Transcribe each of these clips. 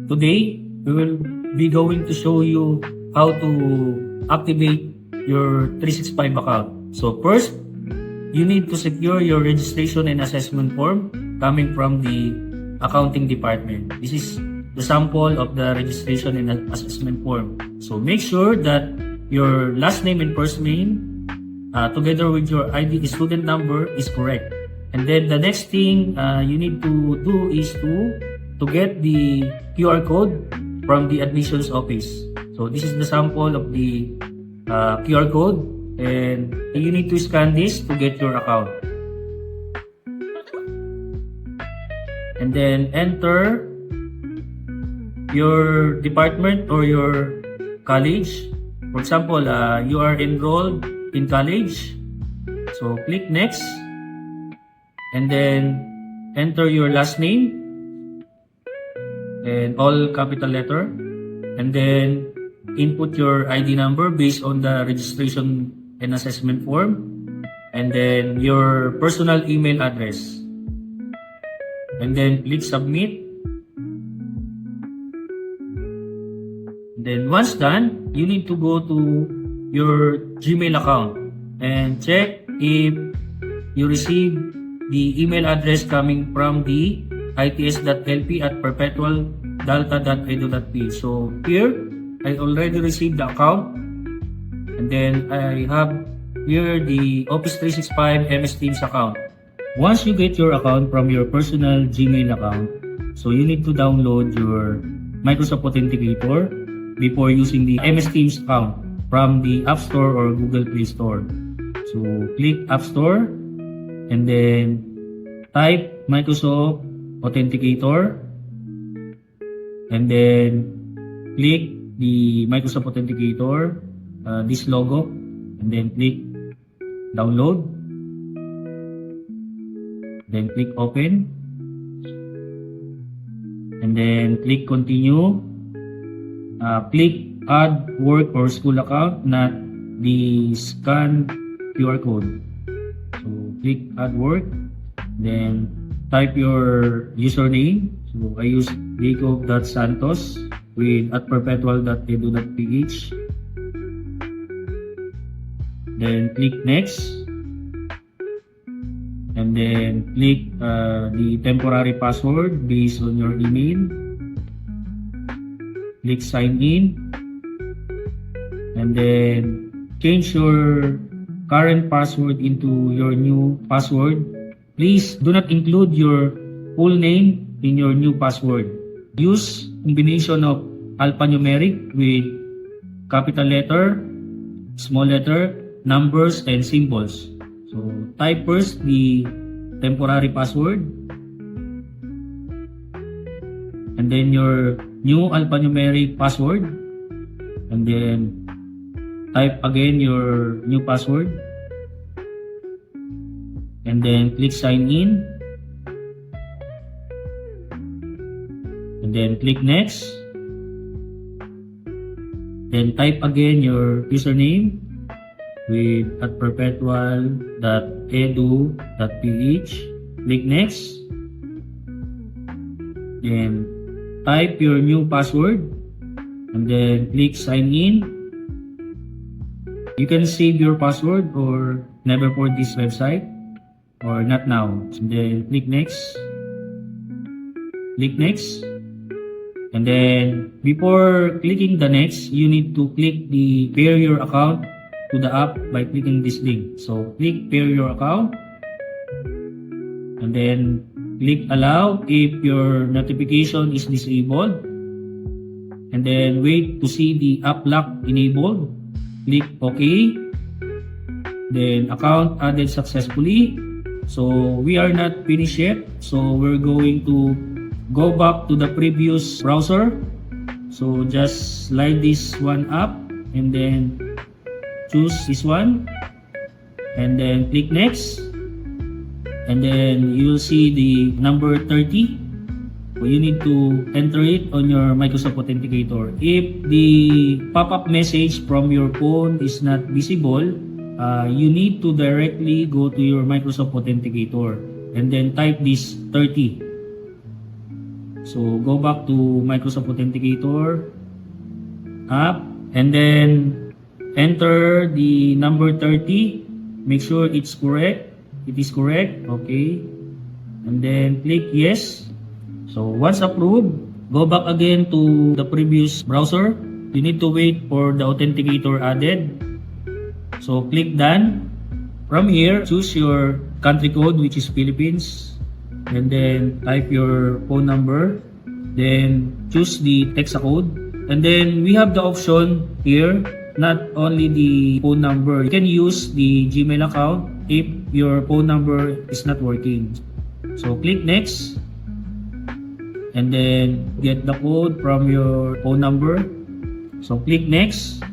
Today, we will be going to show you how to activate your 365 account. So first, you need to secure your registration and assessment form coming from the accounting department. This is the sample of the registration and assessment form. So make sure that your last name and first name together with your ID student number is correct. And then the next thing you need to do is to get the QR code from the admissions office. So this is the sample of the QR code, and you need to scan this to get your account. And then enter your department or your college. For example, you are enrolled in college. So click next. And then enter your last name and all capital letter, and then input your ID number based on the registration and assessment form, and then your personal email address, and then click submit. Then once done, you need to go to your Gmail account and check if you receive the email address coming from the its.lp@perpetualdalta.edu.ph. So here, I already received the account, and then I have here the Office 365 MS Teams account. Once you get your account from your personal Gmail account, so you need to download your Microsoft Authenticator before using the MS Teams account from the App Store or Google Play Store. So click App Store, and then type Microsoft Authenticator, and then click the Microsoft Authenticator, this logo, and then click download, then click open, and then click continue. Click add work or school account, not the scan QR code. So click add work, then type your username. So I use jacob.santos with @perpetual.edu.ph. Then click next, and then click the temporary password based on your email. Click sign in, and then change your current password into your new password. Please do not include your full name in your new password. Use combination of alphanumeric with capital letter, small letter, numbers, and symbols. So type first the temporary password, and then your new alphanumeric password, and then type again your new password, and then click sign in, and then click next, then type again your username with @perpetual.edu.ph. click next, then type your new password, and then click sign in. You can save your password or never for this website, or not now. So then click next, and then before clicking the next, you need to click the pair your account to the app by clicking this link. So click pair your account, and then click allow if your notification is disabled, and then wait to see the app lock enabled. Click OK. Then account added successfully. So we are not finished yet. So we're going to go back to the previous browser. So just slide this one up, and then choose this one, and then click next, and then you'll see the number 30. So you need to enter it on your Microsoft Authenticator. If the pop-up message from your phone is not visible, you need to directly go to your Microsoft Authenticator and then type this 30. So go back to Microsoft Authenticator app and then enter the number 30. Make sure it's correct. It is correct. Okay. And then click yes. So once approved, go back again to the previous browser. You need to wait for the authenticator added. So click done. From here, choose your country code, which is Philippines. And then type your phone number. Then choose the Texa code. And then we have the option here, not only the phone number. You can use the Gmail account if your phone number is not working. So click next. And then get the code from your phone number. So click next.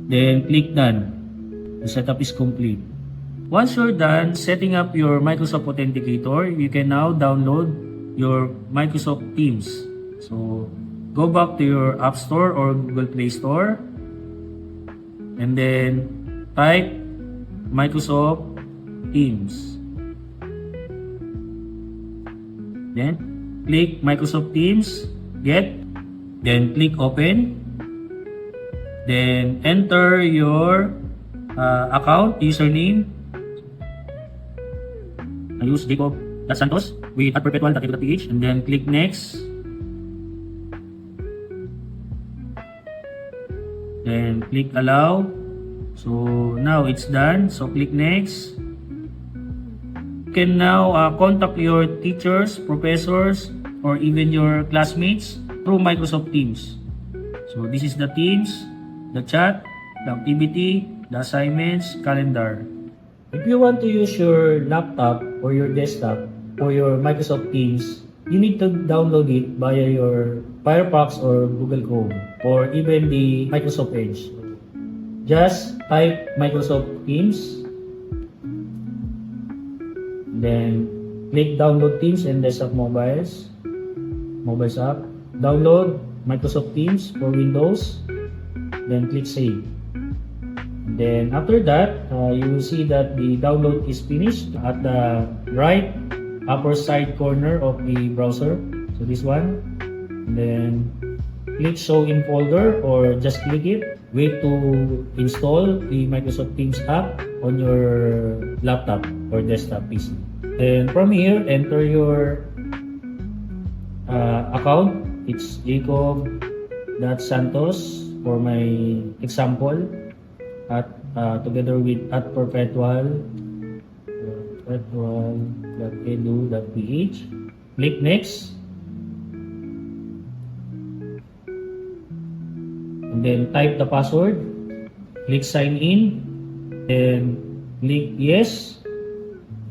Then click done. The setup is complete. Once you're done setting up your Microsoft Authenticator, you can now download your Microsoft Teams. So go back to your App Store or Google Play Store and then type Microsoft Teams. Then click Microsoft Teams, get, then click open. Then enter your account username. I use Jacob.Santos with @perpetual.edu.ph and then click next. Then click allow. So now it's done. So click next. You can now contact your teachers, professors, or even your classmates through Microsoft Teams. So this is the Teams, the chat, the activity, the assignments, calendar. If you want to use your laptop or your desktop or your Microsoft Teams, you need to download it via your Firefox or Google Chrome or even the Microsoft Edge. Just type Microsoft Teams, then click download Teams and desktop mobiles app. Download Microsoft Teams for Windows, then click save. Then after that, you will see that the download is finished at the right upper side corner of the browser. So this one. And then click show in folder or just click it. Wait to install the Microsoft Teams app on your laptop or desktop PC. Then from here, enter your account. It's Jacob.Santos for my example. Together with @perpetual.edu.ph. Click next. And then type the password. Click sign in. Then click yes.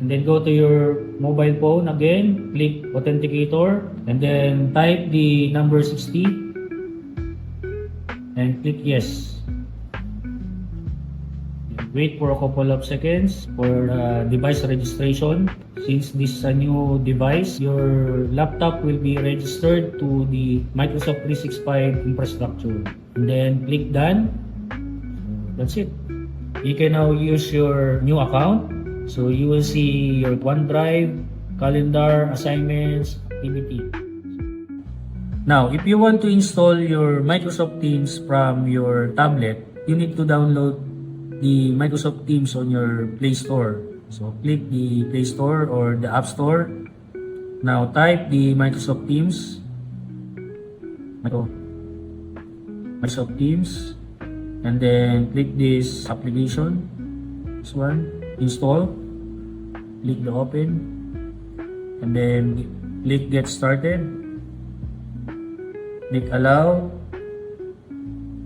And then go to your mobile phone again. Click authenticator. And then type the number 60. And click yes. Wait for a couple of seconds for device registration. Since this is a new device, your laptop will be registered to the Microsoft 365 infrastructure. And then click done. That's it. You can now use your new account. So you will see your OneDrive, calendar, assignments, activity. Now, if you want to install your Microsoft Teams from your tablet, you need to download the Microsoft Teams on your Play Store. So click the Play Store or the App Store. Now type the Microsoft Teams. Microsoft Teams. And then click this application. This one. Install. Click the open. And then click get started. Click allow.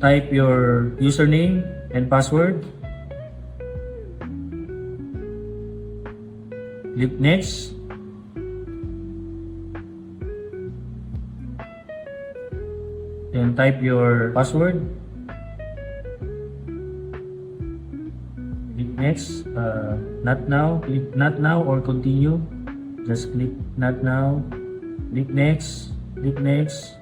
Type your username and password. Click next. Then type your password. Click next. Not now. Click not now or continue. Just click not now. Click next. Click next.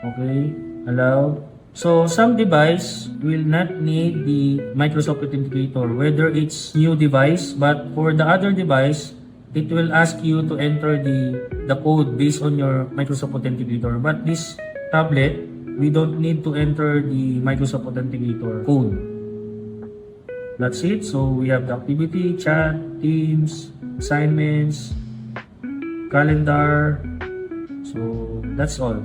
Okay. Allow. So some device will not need the Microsoft Authenticator, whether it's new device, but for the other device, it will ask you to enter the code based on your Microsoft Authenticator. But this tablet, we don't need to enter the Microsoft Authenticator code. That's it. So we have the activity, chat, teams, assignments, calendar. So that's all.